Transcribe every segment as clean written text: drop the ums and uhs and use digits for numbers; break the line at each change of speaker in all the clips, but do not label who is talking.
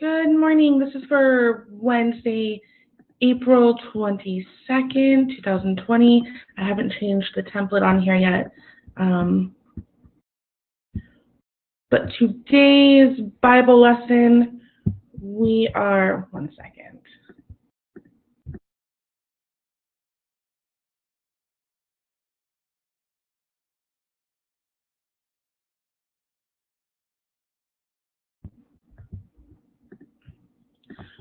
Good morning. This is for Wednesday, April 22nd, 2020. I haven't changed the template on here yet. But today's Bible lesson, one second.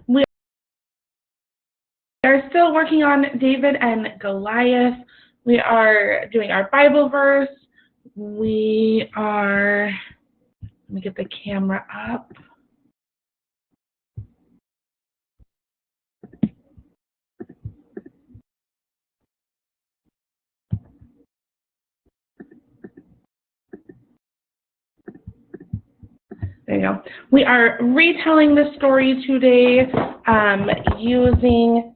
We are still working on David and Goliath. We are doing our Bible verse. Let me get the camera up. There you go. We are retelling the story today using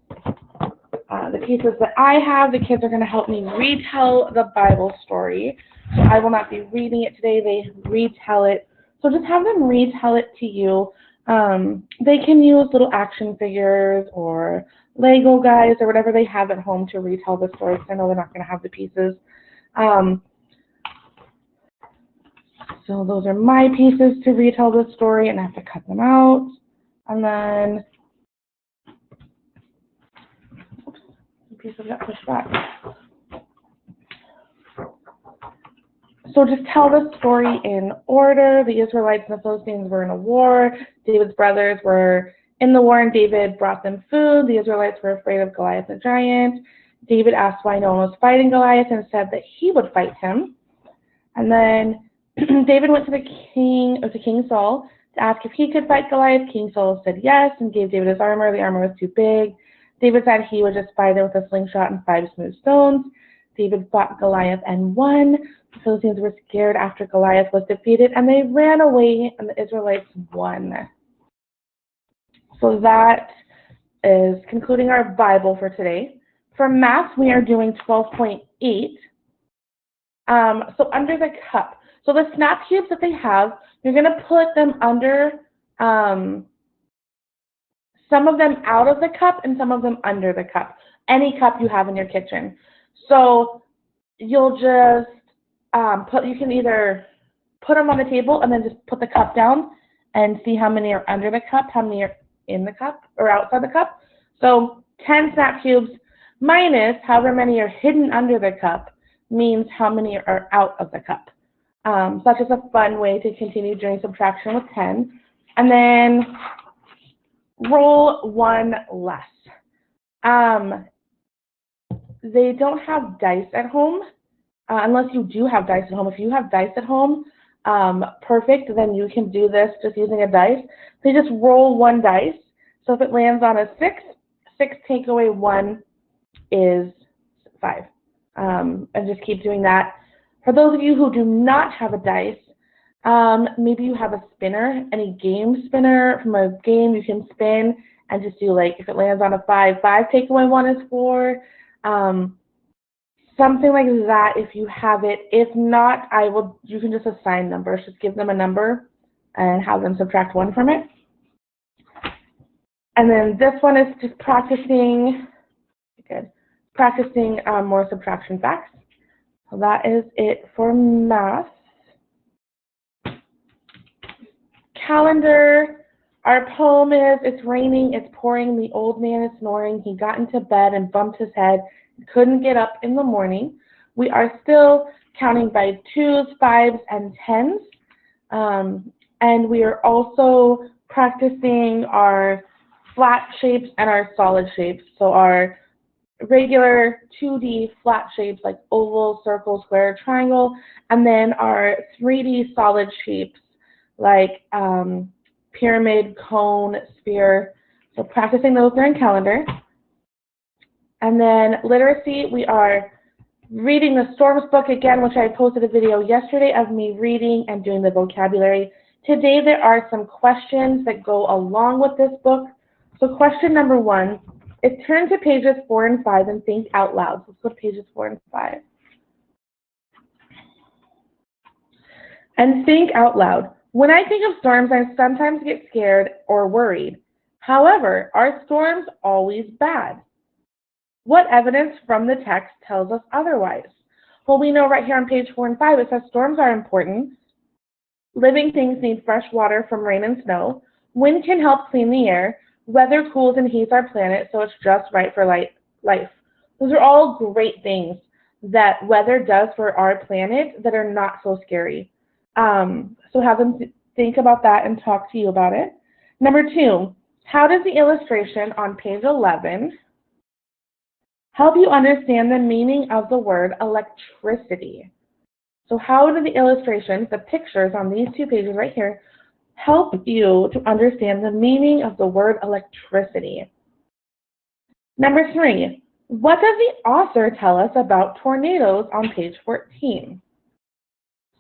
the pieces that I have. The kids are going to help me retell the Bible story. So I will not be reading it today. They retell it. So just have them retell it to you. They can use little action figures or Lego guys or whatever they have at home to retell the story, because I know they're not going to have the pieces. So those are my pieces to retell the story, and I have to cut them out. And then, oops, the pieces got pushed back. So just tell the story in order. The Israelites and the Philistines were in a war. David's brothers were in the war, and David brought them food. The Israelites were afraid of Goliath the giant. David asked why no one was fighting Goliath and said that he would fight him. And then David went to King Saul to ask if he could fight Goliath. King Saul said yes and gave David his armor. The armor was too big. David said he would just fight it with a slingshot and 5 smooth stones. David fought Goliath and won. The Philistines were scared after Goliath was defeated, and they ran away, and the Israelites won. So that is concluding our Bible for today. For math, we are doing 12.8. So under the cup. So the snap cubes that they have, you're going to put them under, some of them out of the cup and some of them under the cup. Any cup you have in your kitchen. So you'll just you can either put them on the table and then just put the cup down and see how many are under the cup, how many are in the cup or outside the cup. So 10 snap cubes minus however many are hidden under the cup means how many are out of the cup. So that's just a fun way to continue doing subtraction with 10. And then roll one less. They don't have dice at home, unless you do have dice at home. If you have dice at home, perfect, then you can do this just using a dice. They just roll one dice. So if it lands on a 6, 6 take away 1 is 5. And just keep doing that. For those of you who do not have a dice, maybe you have a spinner, any game spinner from a game you can spin and just do, like, if it lands on a 5, 5 take away 1 is 4. Something like that if you have it. If not, you can just assign numbers. Just give them a number and have them subtract 1 from it. And then this one is just practicing more subtraction facts. So that is it for math. Calendar. Our poem is, it's raining, it's pouring, the old man is snoring. He got into bed and bumped his head. Couldn't get up in the morning. We are still counting by 2s, 5s, and 10s. And we are also practicing our flat shapes and our solid shapes. So our regular 2D flat shapes like oval, circle, square, triangle, and then our 3D solid shapes like pyramid, cone, sphere. So practicing those during calendar. And then literacy, we are reading the Storms book again, which I posted a video yesterday of me reading and doing the vocabulary. Today there are some questions that go along with this book. So question number 1 is turn to pages 4 and 5 and think out loud. So let's go to pages 4 and 5. And think out loud. When I think of storms, I sometimes get scared or worried. However, are storms always bad? What evidence from the text tells us otherwise? Well, we know right here on page 4 and 5, it says storms are important. Living things need fresh water from rain and snow. Wind can help clean the air. Weather cools and heats our planet, so it's just right for life. Those are all great things that weather does for our planet that are not so scary. So have them think about that and talk to you about it. Number 2, how does the illustration on page 11 help you understand the meaning of the word electricity? So how do the illustrations, the pictures on these 2 pages right here, help you to understand the meaning of the word electricity? Number 3, what does the author tell us about tornadoes on page 14?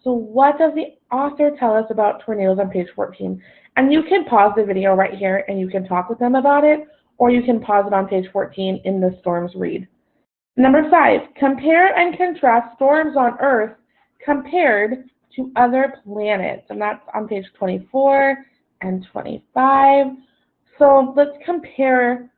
So what does the author tell us about tornadoes on page 14? And you can pause the video right here and you can talk with them about it, or you can pause it on page 14 in the storms read. Number 5, compare and contrast storms on Earth compared to other planets. And that's on page 24 and 25. So let's compare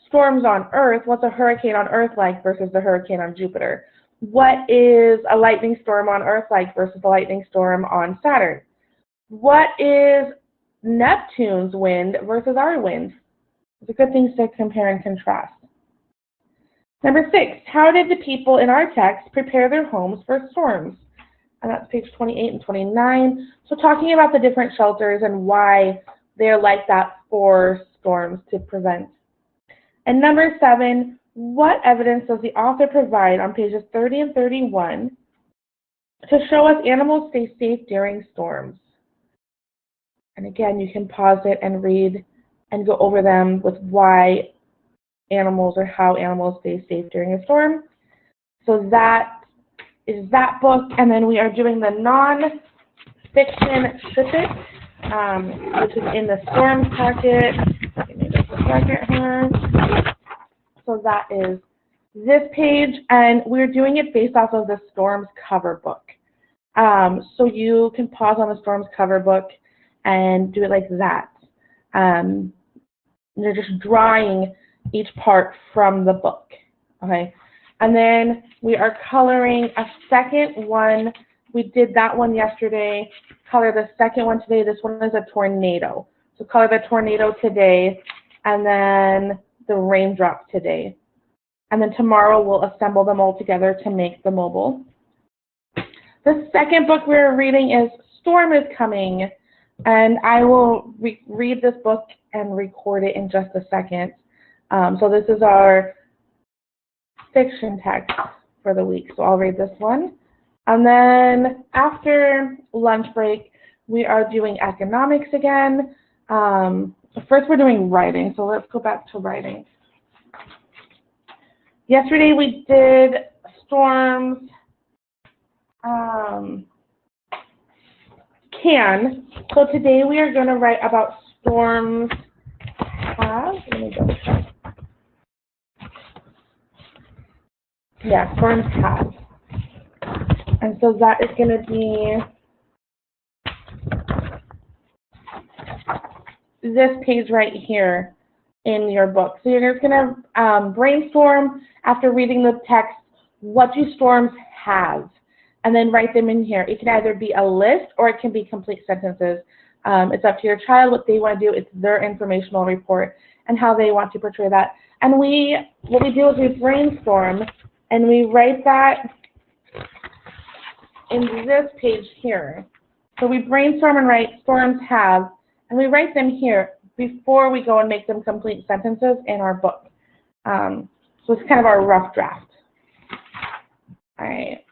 storms on Earth. What's a hurricane on Earth like versus the hurricane on Jupiter? What is a lightning storm on Earth like versus a lightning storm on Saturn? What is Neptune's wind versus our wind? It's a good thing to compare and contrast. Number 6, how did the people in our text prepare their homes for storms? And that's page 28 and 29. So talking about the different shelters and why they're like that for storms to prevent. And number 7, what evidence does the author provide on pages 30 and 31 to show us animals stay safe during storms? And again, you can pause it and read and go over them with why animals or how animals stay safe during a storm. So that is that book, and then we are doing the non-fiction Ship It, which is in the storms packet. Give me just a second here. So that is this page, and we're doing it based off of the storms cover book. So you can pause on the storms cover book and do it like that. You're just drawing each part from the book, okay? And then we are coloring a second one. We did that one yesterday. Color the second one today. This one is a tornado. So color the tornado today, and then the raindrop today. And then tomorrow we'll assemble them all together to make the mobile. The second book we're reading is Storm is Coming, and I will read this book and record it in just a second. So this is our fiction text for the week. So I'll read this one. And then after lunch break, we are doing economics again. First we're doing writing, so let's go back to writing. Yesterday we did storms, can. So today we are going to write about storms have. Let me double check. Yeah, storms have. And so that is going to be this page right here in your book. So you're just going to brainstorm after reading the text, what do storms have? And then write them in here. It can either be a list or it can be complete sentences. It's up to your child what they want to do. It's their informational report and how they want to portray that. And what we do is we brainstorm and we write that in this page here. So we brainstorm and write storms have, and we write them here before we go and make them complete sentences in our book. So it's kind of our rough draft. All right.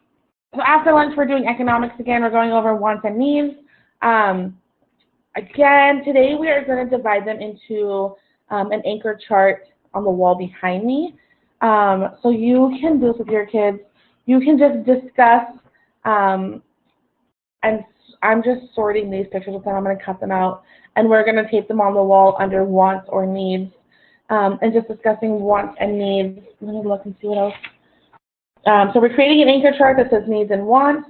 So after lunch, we're doing economics again. We're going over wants and needs. Again, today we are going to divide them into an anchor chart on the wall behind me. So you can do this with your kids. You can just discuss, and I'm just sorting these pictures with them. I'm going to cut them out, and we're going to tape them on the wall under wants or needs, and just discussing wants and needs. Let me look and see what else. So we're creating an anchor chart that says needs and wants.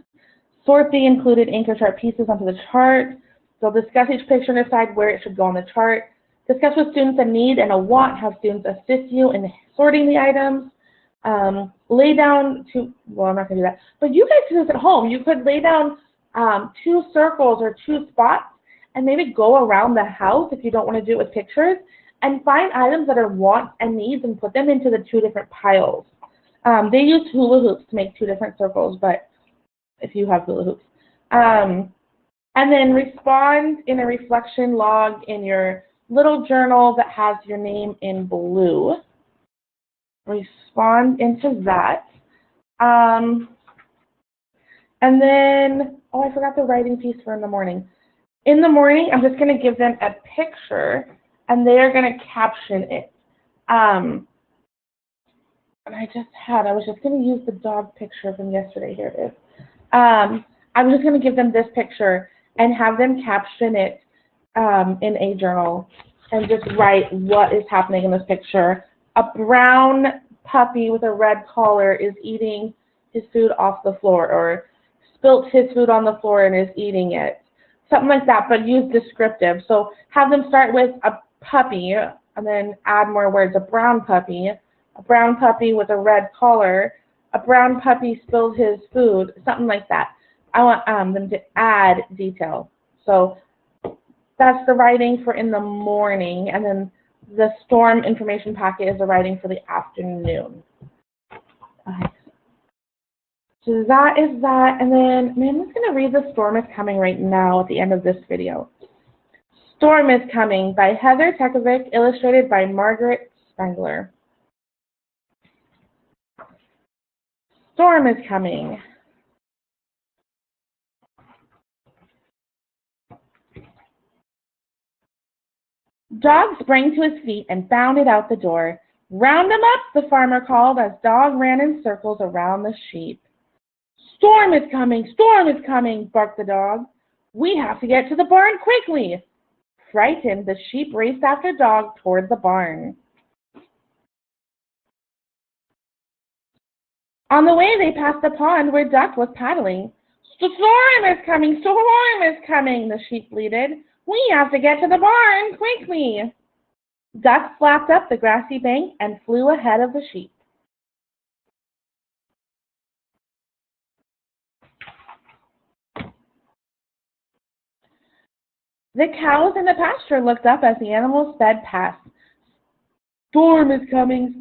Sort the included anchor chart pieces onto the chart. So discuss each picture and decide where it should go on the chart. Discuss with students a need and a want. Have students assist you in sorting the items. Lay down well, I'm not going to do that, but you guys do this at home. You could lay down 2 circles or 2 spots and maybe go around the house if you don't want to do it with pictures and find items that are wants and needs and put them into the 2 different piles. They use hula hoops to make 2 different circles, but if you have hula hoops. And then respond in a reflection log in your little journal that has your name in blue. Respond into that. And then, oh, I forgot the writing piece for in the morning. In the morning, I'm just going to give them a picture, and they are going to caption it. And I was just going to use the dog picture from yesterday. Here it is. I'm just going to give them this picture and have them caption it in a journal and just write what is happening in this picture. A brown puppy with a red collar is eating his food off the floor, or spilt his food on the floor and is eating it. Something like that, but use descriptive. So have them start with a puppy and then add more words. A brown puppy with a red collar, a brown puppy spilled his food, something like that. I want them to add detail. So that's the writing for in the morning, and then the storm information packet is the writing for the afternoon. Okay. So that is that, and then I'm just going to read The Storm is Coming right now at the end of this video. Storm is Coming by Heather Tekovic, illustrated by Margaret Spengler. Storm is coming. Dog sprang to his feet and bounded out the door. Round him up, the farmer called as Dog ran in circles around the sheep. Storm is coming, barked the dog. We have to get to the barn quickly. Frightened, the sheep raced after Dog toward the barn. On the way, they passed the pond where Duck was paddling. Storm is coming, the sheep bleated. We have to get to the barn quickly. Duck flapped up the grassy bank and flew ahead of the sheep. The cows in the pasture looked up as the animals sped past. Storm is coming,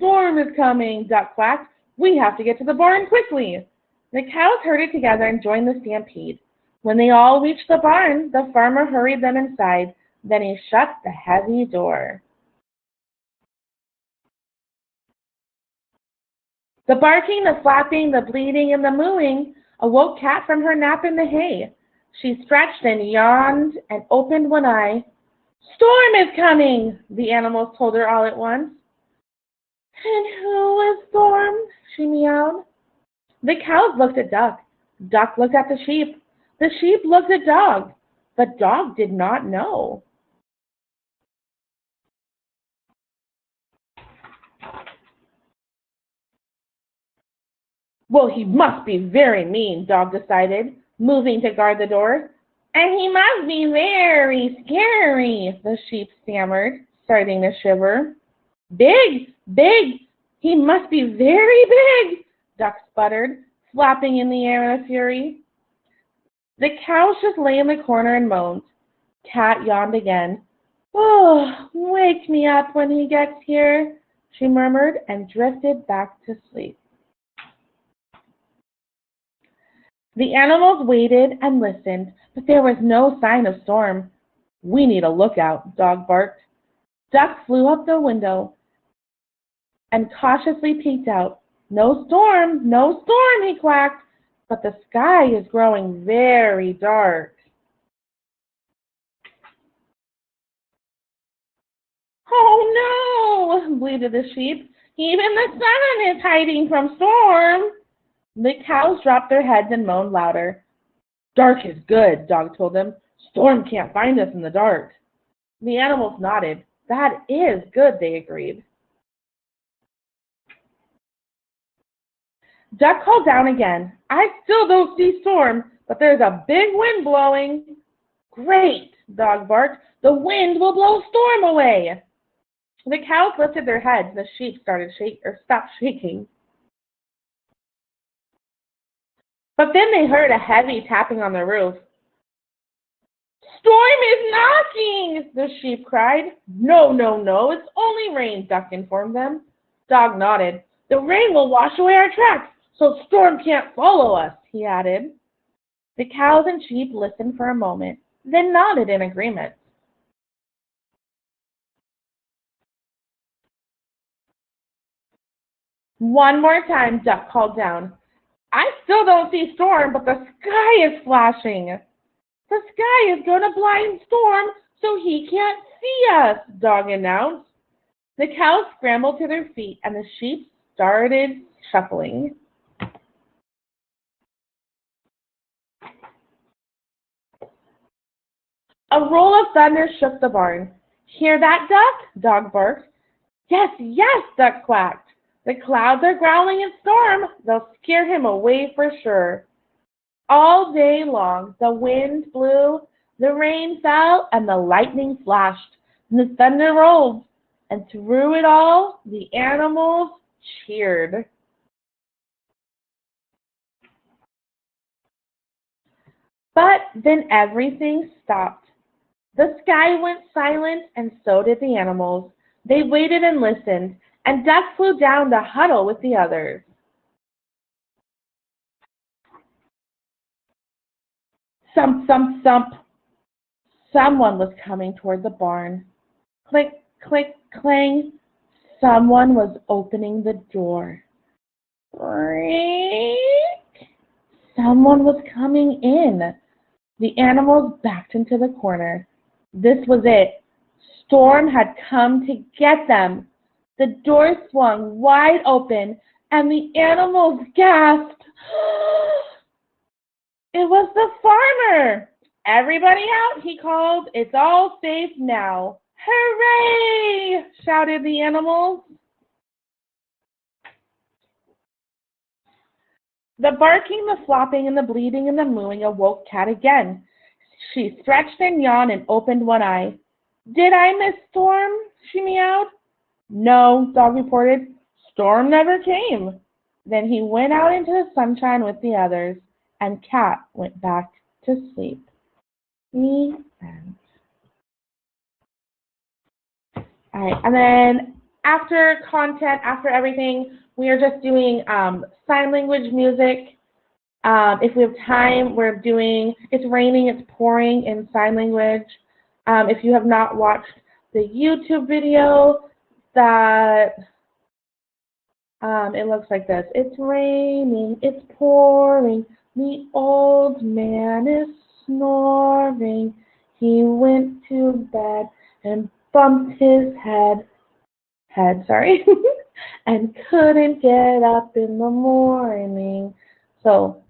Duck quacked. We have to get to the barn quickly. The cows herded together and joined the stampede. When they all reached the barn, the farmer hurried them inside. Then he shut the heavy door. The barking, the flapping, the bleating, and the mooing awoke Cat from her nap in the hay. She stretched and yawned and opened one eye. Storm is coming, the animals told her all at once. And who is Storm? She meowed. The cows looked at Duck. Duck looked at the sheep. The sheep looked at Dog, but Dog did not know. Well, he must be very mean, Dog decided, moving to guard the door. And he must be very scary, the sheep stammered, starting to shiver. Big, he must be very big, Duck sputtered, flapping in the air in a fury. The cows just lay in the corner and moaned. Cat yawned again. Oh, wake me up when he gets here, she murmured and drifted back to sleep. The animals waited and listened, but there was no sign of Storm. We need a lookout, Dog barked. Duck flew up the window and cautiously peeked out. No storm, he quacked, but the sky is growing very dark. Oh no, bleated the sheep. Even the sun is hiding from Storm. The cows dropped their heads and moaned louder. Dark is good, Dog told them. Storm can't find us in the dark. The animals nodded. That is good, they agreed. Duck called down again. I still don't see Storm, but there's a big wind blowing. Great, dog barked. The wind will blow storm away. The cows lifted their heads. The sheep stopped shaking. But then they heard a heavy tapping on the roof. Storm is knocking, the sheep cried. No, no, no, it's only rain, Duck informed them. Dog nodded. The rain will wash away our tracks, so storm can't follow us, he added. The cows and sheep listened for a moment, then nodded in agreement. One more time, Duck called down. I still don't see storm, but the sky is flashing. The sky is going to blind Storm so he can't see us, Dog announced. The cows scrambled to their feet and the sheep started shuffling. A roll of thunder shook the barn. Hear that, Duck? Dog barked. Yes, yes, Duck quacked. The clouds are growling in storm. They'll scare him away for sure. All day long, the wind blew, the rain fell, and the lightning flashed, and the thunder rolled. And through it all, the animals cheered. But then everything stopped. The sky went silent, and so did the animals. They waited and listened, and Duck flew down to huddle with the others. Thump, thump, thump. Someone was coming toward the barn. Click, click, clang. Someone was opening the door. Break. Someone was coming in. The animals backed into the corner. This was it. Storm had come to get them. The door swung wide open, and the animals gasped. It was the farmer. Everybody out, he called. It's all safe now. Hooray! Shouted the animals. The barking, the flopping, and the bleating and the mooing awoke Cat again. She stretched and yawned and opened one eye. Did I miss Storm? She meowed. No, Dog reported. Storm never came. Then he went out into the sunshine with the others, and Cat went back to sleep. The end. All right, and then after content, after everything, we are just doing sign language music. If we have time, we're doing It's Raining, It's Pouring in sign language. If you have not watched the YouTube video, that it looks like this. It's raining, it's pouring, the old man is snoring. He went to bed and bumped his head, and couldn't get up in the morning. So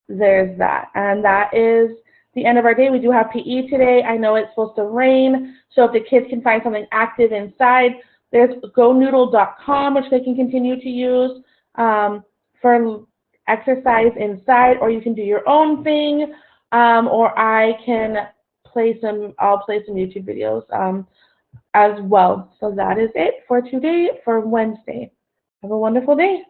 there's that. And that is the end of our day. We do have PE today. I know it's supposed to rain, so if the kids can find something active inside, there's gonoodle.com, which they can continue to use for exercise inside, or you can do your own thing, or I'll play some YouTube videos as well. So that is it for today, for Wednesday. Have a wonderful day.